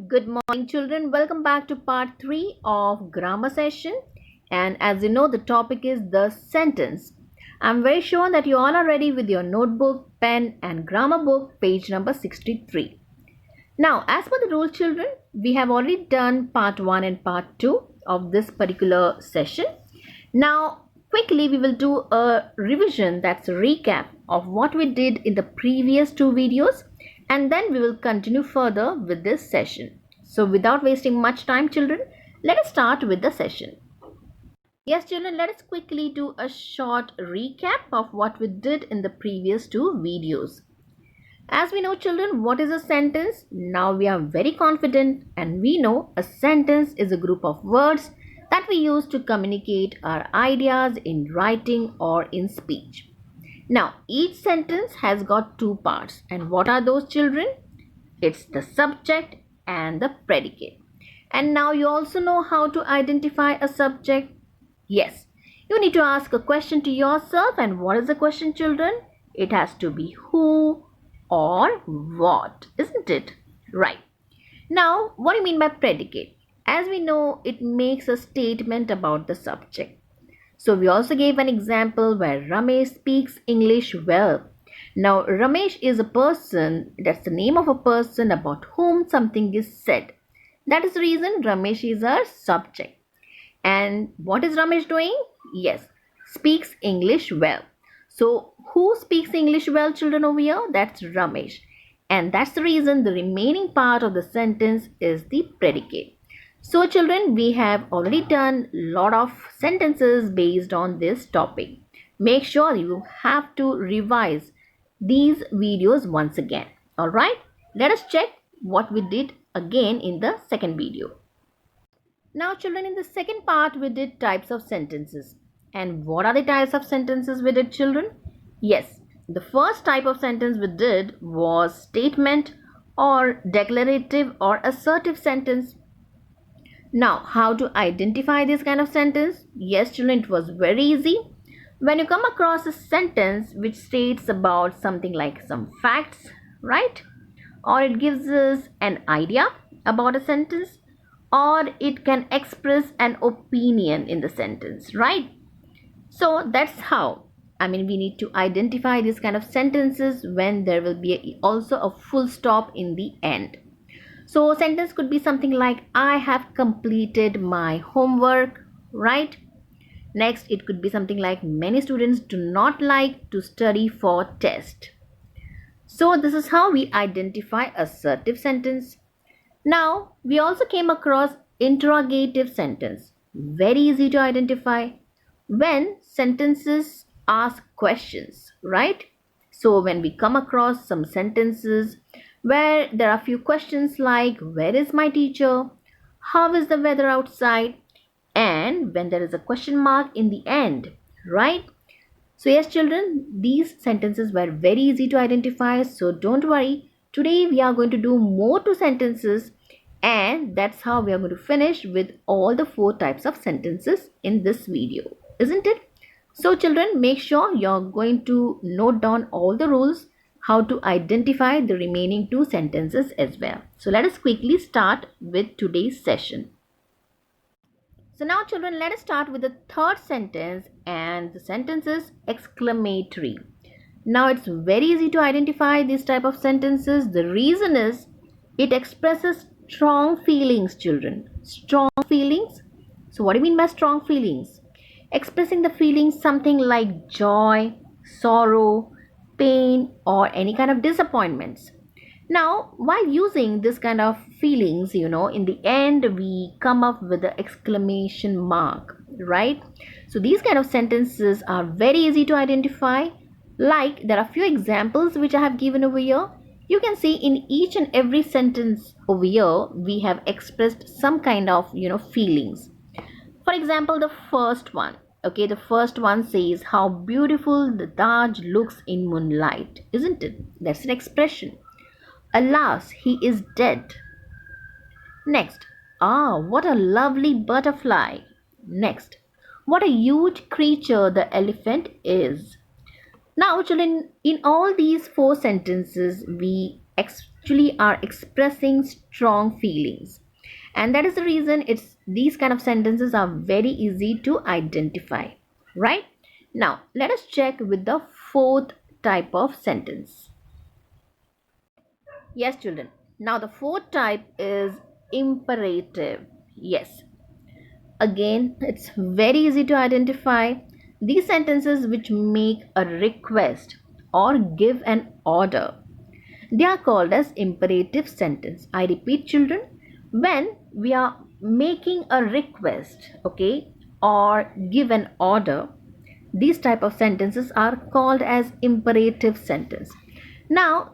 Good morning, children. Welcome back to part 3 of grammar session. And as you know, the topic is the sentence. I'm very sure that you all are ready with your notebook, pen, and grammar book, page number 63. Now, as per the rule, children, we have already done part 1 and part 2 of this particular session. Now, quickly, we will do a revision, that's a recap of what we did in the previous two videos, and then we will continue further with this session. So without wasting much time, children, let us start with the session. Yes, children, let us quickly do a short recap of what we did in the previous two videos. As we know, children, what is a sentence? Now we are very confident and we know a sentence is a group of words that we use to communicate our ideas in writing or in speech. Now, each sentence has got two parts. And what are those, children? It's the subject and the predicate. And now you also know how to identify a subject. Yes, you need to ask a question to yourself. And what is the question, children? It has to be who or what, isn't it? Right. Now, what do you mean by predicate? As we know, it makes a statement about the subject. So we also gave an example where Ramesh speaks English well. Now Ramesh is a person, that's the name of a person about whom something is said. That is the reason Ramesh is our subject. And what is Ramesh doing? Yes, speaks English well. So who speaks English well, children, over here? That's Ramesh. And that's the reason the remaining part of the sentence is the predicate. So children, we have already done a lot of sentences based on this topic. Make sure you have to revise these videos once again. Alright, let us check what we did again in the second video. Now children, in the second part we did types of sentences. And what are the types of sentences we did, children? Yes, the first type of sentence we did was statement or declarative or assertive sentence. Now, how to identify this kind of sentence? Yes, children, it was very easy. When you come across a sentence which states about something like some facts, right? Or it gives us an idea about a sentence, or it can express an opinion in the sentence, right? So that's how, we need to identify these kind of sentences when there will be also a full stop in the end. So sentence could be something like I have completed my homework, right? Next, it could be something like many students do not like to study for test. So this is how we identify assertive sentence. Now, we also came across interrogative sentence. Very easy to identify when sentences ask questions, right? So when we come across some sentences where there are few questions like where is my teacher, how is the weather outside, and when there is a question mark in the end, right? So yes, children, these sentences were very easy to identify, so don't worry. Today we are going to do more to sentences, and that's how we are going to finish with all the 4 types of sentences in this video, isn't it? So children, make sure you're going to note down all the rules, how to identify the remaining 2 sentences as well. So let us quickly start with today's session. So now children, let us start with the third sentence, and the sentence is exclamatory. Now it's very easy to identify this type of sentences. The reason is it expresses strong feelings, children. Strong feelings. So what do you mean by strong feelings? Expressing the feelings something like joy, sorrow, pain, or any kind of disappointments. Now, while using this kind of feelings, in the end we come up with the exclamation mark, right? So these kind of sentences are very easy to identify. Like, there are few examples which I have given over here. You can see in each and every sentence over here, we have expressed some kind of, feelings. For example, the first one. Okay, the first one says how beautiful the Taj looks in moonlight, isn't it? That's an expression. Alas, he is dead. Next, what a lovely butterfly. Next, what a huge creature the elephant is. Now, children, in all these 4 sentences, we actually are expressing strong feelings. And that is the reason these kind of sentences are very easy to identify, right? Now, let us check with the fourth type of sentence. Yes, children. Now, the fourth type is imperative. Yes. Again, it's very easy to identify these sentences which make a request or give an order. They are called as imperative sentence. I repeat, children, when we are making a request, okay, or give an order, these type of sentences are called as imperative sentence. Now,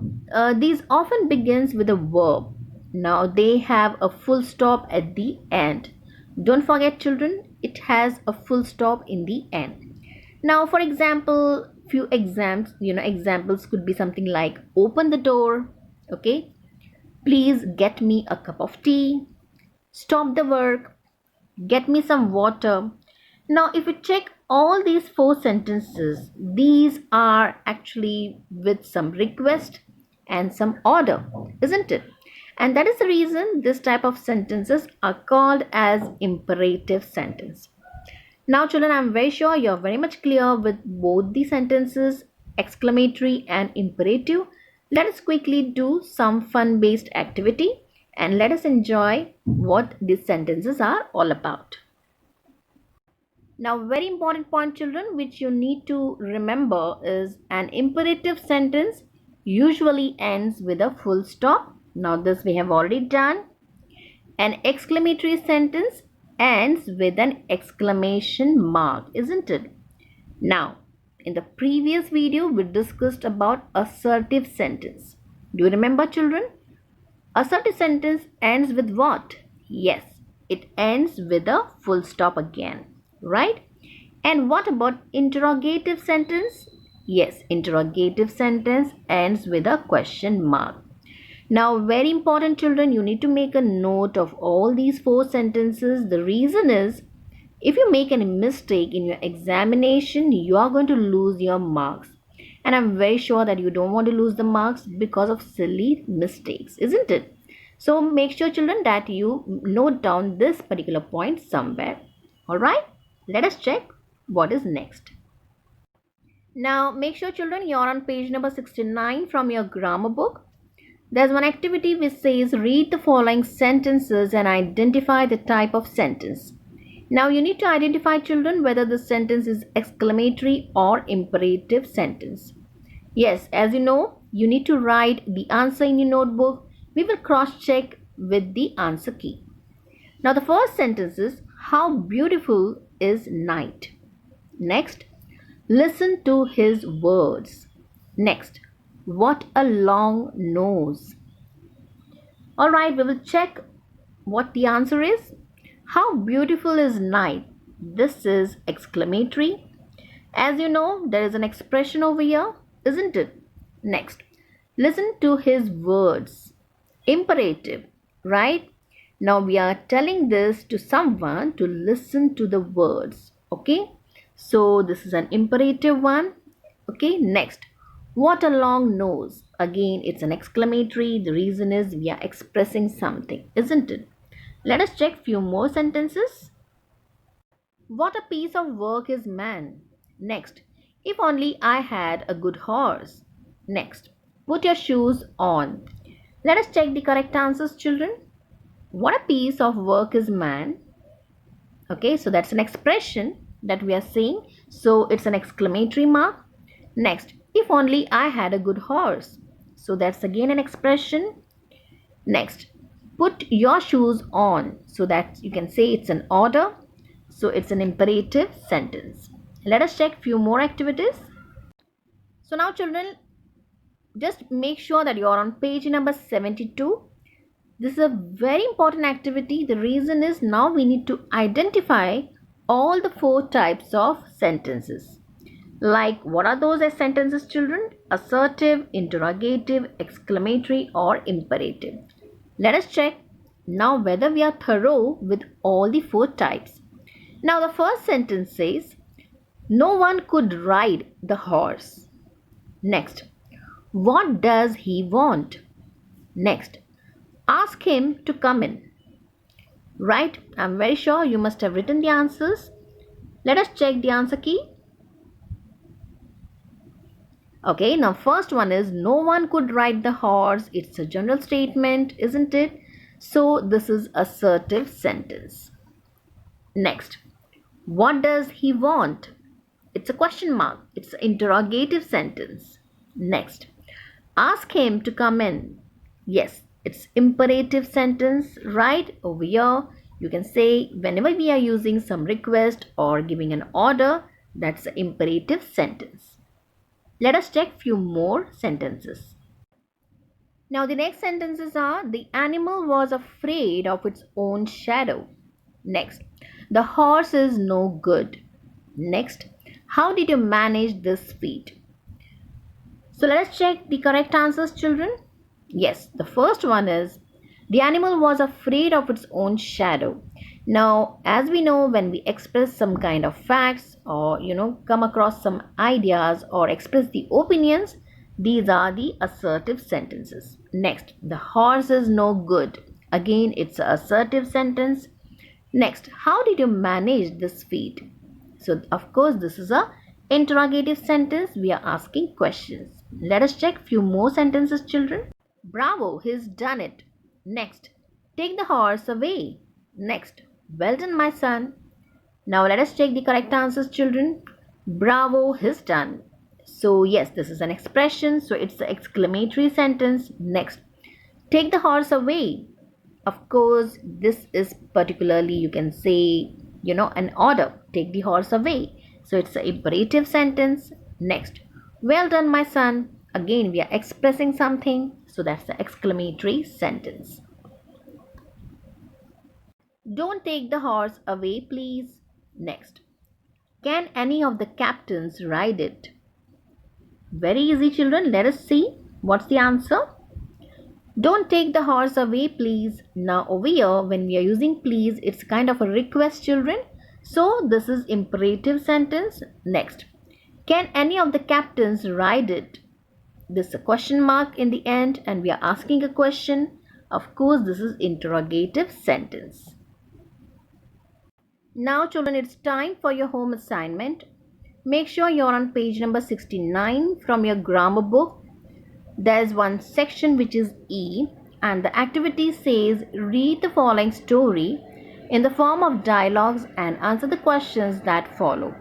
these often begins with a verb. Now, they have a full stop at the end. Don't forget, children, it has a full stop in the end. Now, for example, few examples could be something like open the door, okay, please get me a cup of tea, stop the work, get me some water. Now, if you check all these four sentences, these are actually with some request and some order, isn't it? And that is the reason this type of sentences are called as imperative sentence. Now, children, I'm very sure you're very much clear with both the sentences, exclamatory and imperative. Let us quickly do some fun based activity and let us enjoy what these sentences are all about. Now, very important point, children, which you need to remember is an imperative sentence usually ends with a full stop. Now, this we have already done. An exclamatory sentence ends with an exclamation mark, isn't it? Now, in the previous video, we discussed about assertive sentence. Do you remember, children? Assertive sentence ends with what? Yes, it ends with a full stop again, right? And what about interrogative sentence? Yes, interrogative sentence ends with a question mark. Now, very important, children, you need to make a note of all these four sentences. The reason is, if you make any mistake in your examination, you are going to lose your marks. And I'm very sure that you don't want to lose the marks because of silly mistakes, isn't it? So make sure, children, that you note down this particular point somewhere. Alright, let us check what is next. Now make sure, children, you're on page number 69 from your grammar book. There's one activity which says read the following sentences and identify the type of sentence. Now you need to identify, children, whether the sentence is exclamatory or imperative sentence. Yes, as you know, you need to write the answer in your notebook. We will cross-check with the answer key. Now the first sentence is, how beautiful is night? Next, listen to his words. Next, what a long nose. Alright, we will check what the answer is. How beautiful is night? This is exclamatory. As you know, there is an expression over here, isn't it? Next, listen to his words. Imperative, right? Now we are telling this to someone to listen to the words, okay? So this is an imperative one, okay? Next, what a long nose. Again, it's an exclamatory. The reason is we are expressing something, isn't it? Let us check few more sentences. What a piece of work is man. Next, if only I had a good horse. Next, put your shoes on. Let us check the correct answers, children. What a piece of work is man. Okay, so that's an expression that we are saying. So it's an exclamatory mark. Next, if only I had a good horse. So that's again an expression. Next, put your shoes on. So that you can say it's an order. So it's an imperative sentence. Let us check few more activities. So now, children, just make sure that you are on page number 72. This is a very important activity. The reason is now we need to identify all the four types of sentences. Like, what are those as sentences, children? Assertive, interrogative, exclamatory, or imperative. Let us check now whether we are thorough with all the four types. Now the first sentence says, no one could ride the horse. Next, what does he want? Next, ask him to come in. Right? I'm very sure you must have written the answers. Let us check the answer key. Okay, now first one is no one could ride the horse. It's a general statement, isn't it? So this is assertive sentence. Next, what does he want? It's a question mark. It's an interrogative sentence. Next, ask him to come in. Yes, it's imperative sentence. Right over here, you can say whenever we are using some request or giving an order, that's an imperative sentence. Let us check few more sentences. Now the next sentences are the animal was afraid of its own shadow. Next, the horse is no good. Next, how did you manage this feat? So let us check the correct answers, children. Yes, the first one is the animal was afraid of its own shadow. Now, as we know, when we express some kind of facts or come across some ideas or express the opinions, these are the assertive sentences. Next, the horse is no good. Again, it's an assertive sentence. Next, how did you manage this feat? So, of course, this is a interrogative sentence. We are asking questions. Let us check few more sentences, children. Bravo, he's done it. Next, take the horse away. Next, well done, my son. Now let us check the correct answers, children. Bravo, he's done. So yes, this is an expression. So it's the exclamatory sentence. Next, take the horse away. Of course, this is particularly, you can say, an order. Take the horse away. So it's an imperative sentence. Next, well done, my son. Again, we are expressing something. So that's the exclamatory sentence. Don't take the horse away, please. Next, can any of the captains ride it? Very easy, children. Let us see. What's the answer? Don't take the horse away, please. Now over here, when we are using please, it's kind of a request, children. So this is imperative sentence. Next, can any of the captains ride it? This is a question mark in the end and we are asking a question. Of course, this is interrogative sentence. Now children, it's time for your home assignment. Make sure you're on page number 69 from your grammar book. There's one section which is E and the activity says read the following story in the form of dialogues and answer the questions that follow.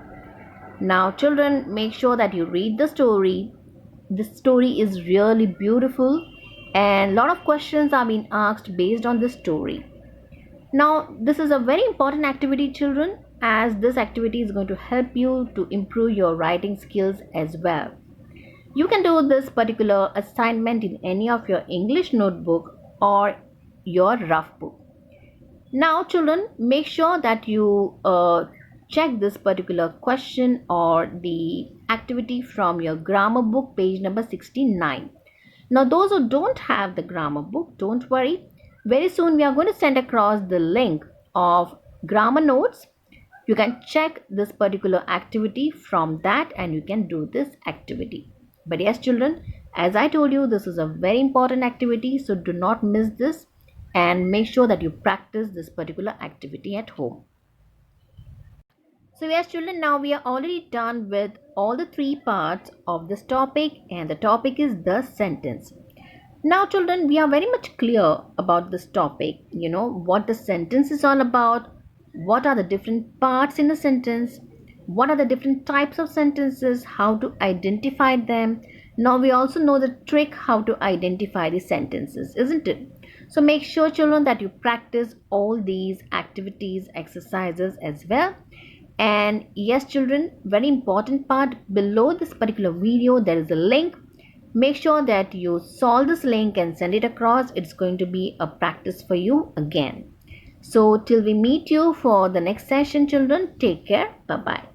Now children, make sure that you read the story. This story is really beautiful and a lot of questions are being asked based on this story. Now this is a very important activity, children, as this activity is going to help you to improve your writing skills as well. You can do this particular assignment in any of your English notebook or your rough book. Now children, make sure that you check this particular question or the activity from your grammar book, page number 69. Now those who don't have the grammar book, don't worry. Very soon we are going to send across the link of grammar notes. You can check this particular activity from that and you can do this activity. But yes children, as I told you, this is a very important activity, so do not miss this and make sure that you practice this particular activity at home. So yes children, now we are already done with all the three parts of this topic and the topic is the sentence. Now children, we are very much clear about this topic, what the sentence is all about, what are the different parts in a sentence, what are the different types of sentences, how to identify them. Now we also know the trick how to identify the sentences, isn't it? So make sure children that you practice all these activities, exercises as well. And yes children, very important part, below this particular video there is a link. Make sure that you solve this link and send it across. It's going to be a practice for you again. So till we meet you for the next session children, take care. Bye bye.